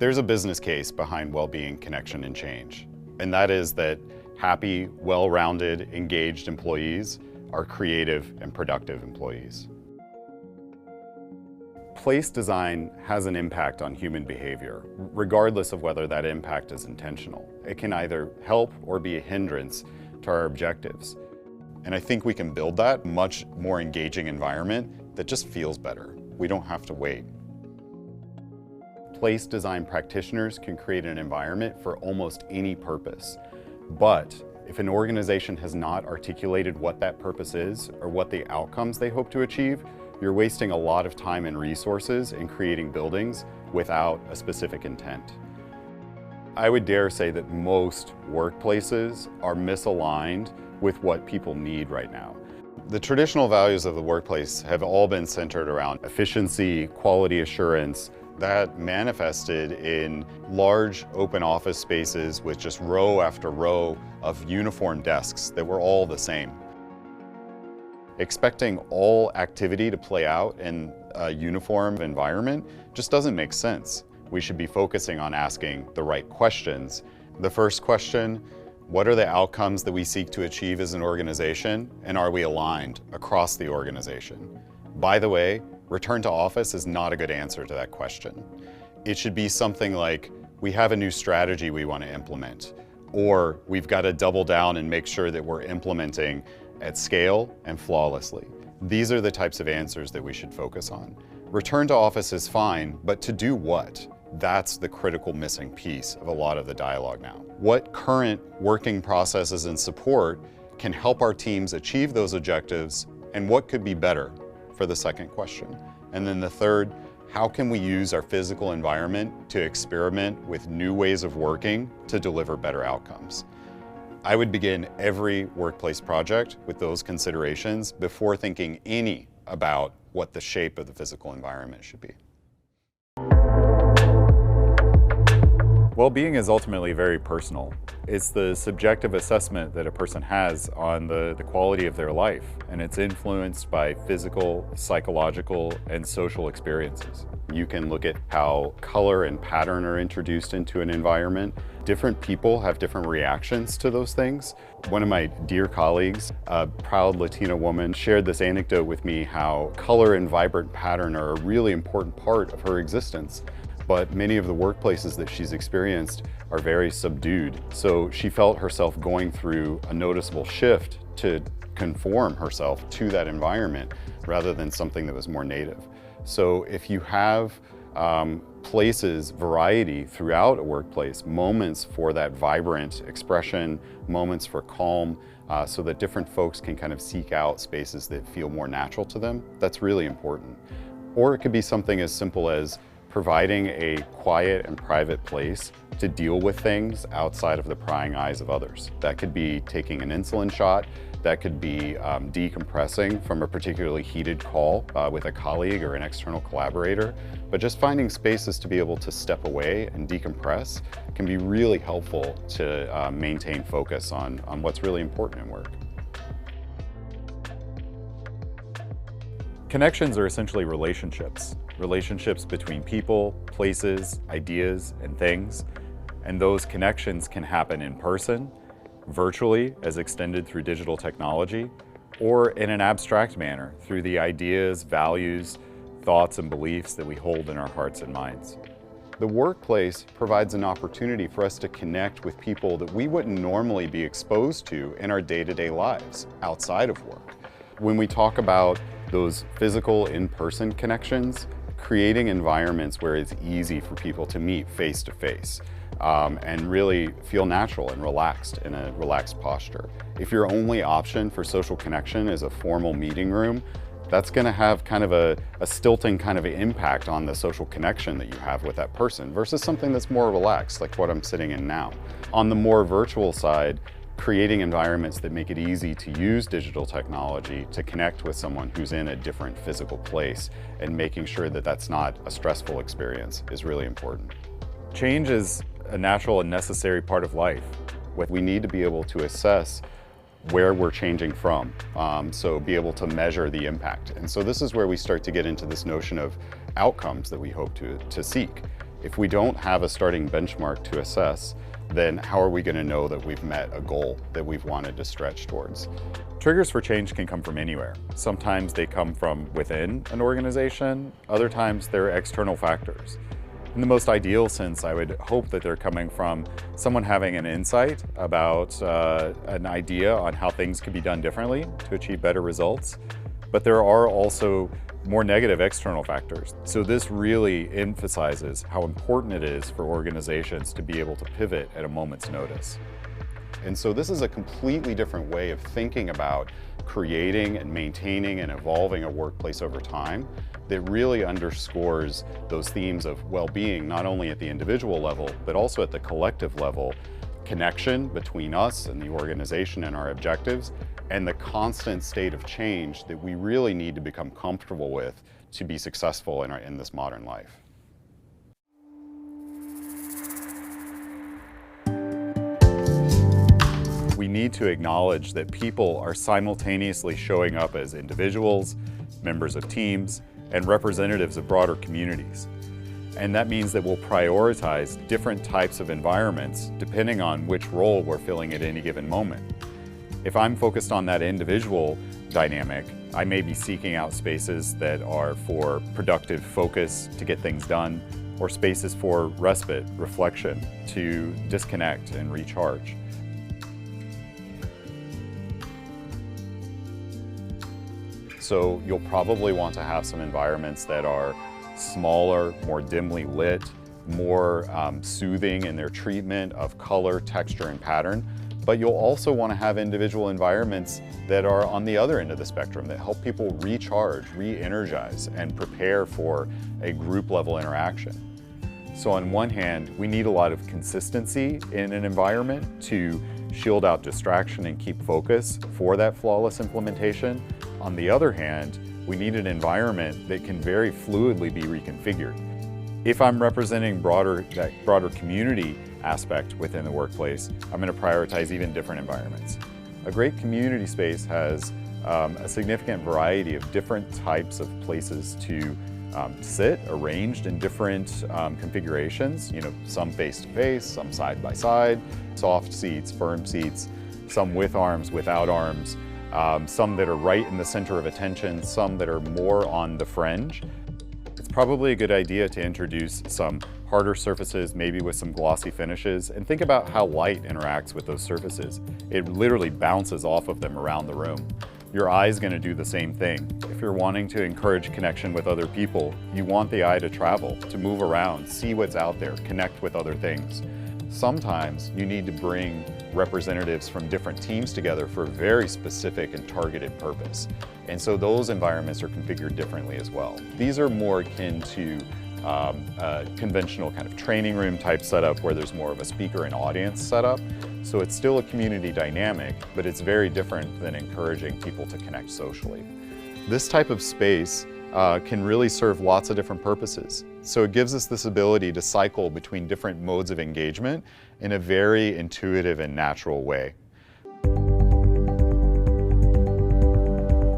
There's a business case behind well-being, connection, and change, and that is that happy, well-rounded, engaged employees are creative and productive employees. Place design has an impact on human behavior, regardless of whether that impact is intentional. It can either help or be a hindrance to our objectives. And I think we can build that much more engaging environment that just feels better. We don't have to wait. Place design practitioners can create an environment for almost any purpose. But if an organization has not articulated what that purpose is or what the outcomes they hope to achieve, you're wasting a lot of time and resources in creating buildings without a specific intent. I would dare say that most workplaces are misaligned with what people need right now. The traditional values of the workplace have all been centered around efficiency, quality assurance, that manifested in large open office spaces with just row after row of uniform desks that were all the same. Expecting all activity to play out in a uniform environment just doesn't make sense. We should be focusing on asking the right questions. The first question, what are the outcomes that we seek to achieve as an organization, and are we aligned across the organization? By the way, return to office is not a good answer to that question. It should be something like, we have a new strategy we want to implement, or we've got to double down and make sure that we're implementing at scale and flawlessly. These are the types of answers that we should focus on. Return to office is fine, but to do what? That's the critical missing piece of a lot of the dialogue now. What current working processes and support can help our teams achieve those objectives, and what could be better for the second question? And then the third, how can we use our physical environment to experiment with new ways of working to deliver better outcomes? I would begin every workplace project with those considerations before thinking any about what the shape of the physical environment should be. Well-being is ultimately very personal. It's the subjective assessment that a person has on the quality of their life, and it's influenced by physical, psychological, and social experiences. You can look at how color and pattern are introduced into an environment. Different people have different reactions to those things. One of my dear colleagues, a proud Latina woman, shared this anecdote with me how color and vibrant pattern are a really important part of her existence. But many of the workplaces that she's experienced are very subdued. So she felt herself going through a noticeable shift to conform herself to that environment rather than something that was more native. So if you have places, variety throughout a workplace, moments for that vibrant expression, moments for calm, so that different folks can kind of seek out spaces that feel more natural to them, that's really important. Or it could be something as simple as providing a quiet and private place to deal with things outside of the prying eyes of others. That could be taking an insulin shot, that could be decompressing from a particularly heated call with a colleague or an external collaborator. But just finding spaces to be able to step away and decompress can be really helpful to maintain focus on what's really important in work. Connections are essentially relationships. Relationships between people, places, ideas, and things. And those connections can happen in person, virtually as extended through digital technology, or in an abstract manner through the ideas, values, thoughts, and beliefs that we hold in our hearts and minds. The workplace provides an opportunity for us to connect with people that we wouldn't normally be exposed to in our day-to-day lives outside of work. When we talk about those physical in-person connections, creating environments where it's easy for people to meet face to face and really feel natural and relaxed in a relaxed posture. If your only option for social connection is a formal meeting room, that's going to have kind of a stilting kind of impact on the social connection that you have with that person versus something that's more relaxed, like what I'm sitting in now. On the more virtual side, creating environments that make it easy to use digital technology to connect with someone who's in a different physical place and making sure that that's not a stressful experience is really important. Change is a natural and necessary part of life. We need to be able to assess where we're changing from, so be able to measure the impact. And so this is where we start to get into this notion of outcomes that we hope to seek. If we don't have a starting benchmark to assess, then how are we going to know that we've met a goal that we've wanted to stretch towards? Triggers for change can come from anywhere. Sometimes they come from within an organization, other times they're external factors. In the most ideal sense, I would hope that they're coming from someone having an insight about an idea on how things could be done differently to achieve better results. But there are also more negative external factors. So this really emphasizes how important it is for organizations to be able to pivot at a moment's notice. And so this is a completely different way of thinking about creating and maintaining and evolving a workplace over time that really underscores those themes of well-being, not only at the individual level, but also at the collective level, connection between us and the organization and our objectives, and the constant state of change that we really need to become comfortable with to be successful in this modern life. We need to acknowledge that people are simultaneously showing up as individuals, members of teams, and representatives of broader communities. And that means that we'll prioritize different types of environments depending on which role we're filling at any given moment. If I'm focused on that individual dynamic, I may be seeking out spaces that are for productive focus to get things done, or spaces for respite, reflection, to disconnect and recharge. So you'll probably want to have some environments that are smaller, more dimly lit, more soothing in their treatment of color, texture, and pattern. But you'll also want to have individual environments that are on the other end of the spectrum that help people recharge, re-energize, and prepare for a group level interaction. So on one hand, we need a lot of consistency in an environment to shield out distraction and keep focus for that flawless implementation. On the other hand, we need an environment that can very fluidly be reconfigured. If I'm representing that broader community aspect within the workplace, I'm going to prioritize even different environments. A great community space has a significant variety of different types of places to sit, arranged in different configurations. You know, some face-to-face, some side-by-side, soft seats, firm seats, some with arms, without arms, some that are right in the center of attention, some that are more on the fringe. It's probably a good idea to introduce some harder surfaces, maybe with some glossy finishes, and think about how light interacts with those surfaces. It literally bounces off of them around the room. Your eye's going to do the same thing. If you're wanting to encourage connection with other people, you want the eye to travel, to move around, see what's out there, connect with other things. Sometimes you need to bring representatives from different teams together for a very specific and targeted purpose. And so those environments are configured differently as well. These are more akin to a conventional kind of training room type setup where there's more of a speaker and audience setup. So it's still a community dynamic, but it's very different than encouraging people to connect socially. This type of space can really serve lots of different purposes. So it gives us this ability to cycle between different modes of engagement in a very intuitive and natural way.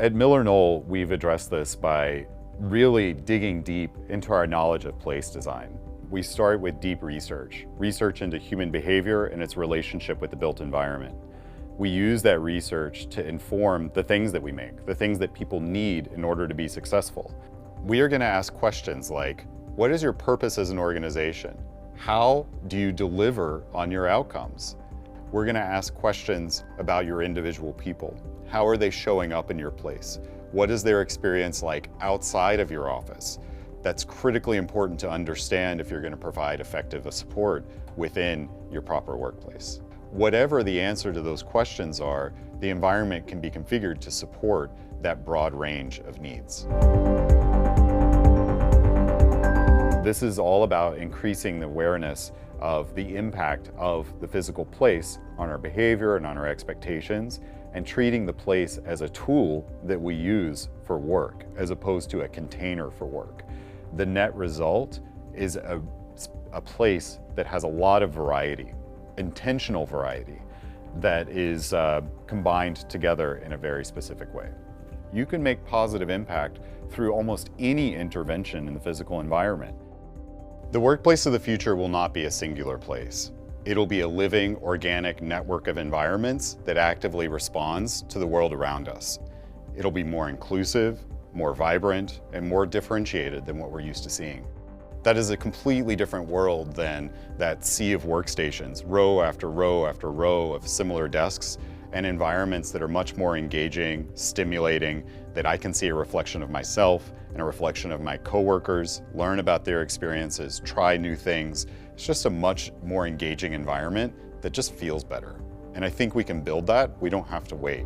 At MillerKnoll, we've addressed this by really digging deep into our knowledge of place design. We start with deep research into human behavior and its relationship with the built environment. We use that research to inform the things that we make, the things that people need in order to be successful. We are going to ask questions like, what is your purpose as an organization? How do you deliver on your outcomes? We're going to ask questions about your individual people. How are they showing up in your place? What is their experience like outside of your office? That's critically important to understand if you're going to provide effective support within your proper workplace. Whatever the answer to those questions are, the environment can be configured to support that broad range of needs. This is all about increasing the awareness of the impact of the physical place on our behavior and on our expectations, and treating the place as a tool that we use for work, as opposed to a container for work. The net result is a place that has a lot of variety, intentional variety, that is combined together in a very specific way. You can make positive impact through almost any intervention in the physical environment. The workplace of the future will not be a singular place. It'll be a living, organic network of environments that actively responds to the world around us. It'll be more inclusive, more vibrant, and more differentiated than what we're used to seeing. That is a completely different world than that sea of workstations, row after row after row of similar desks, and environments that are much more engaging, stimulating, that I can see a reflection of myself and a reflection of my coworkers, learn about their experiences, try new things. It's just a much more engaging environment that just feels better. And I think we can build that. We don't have to wait.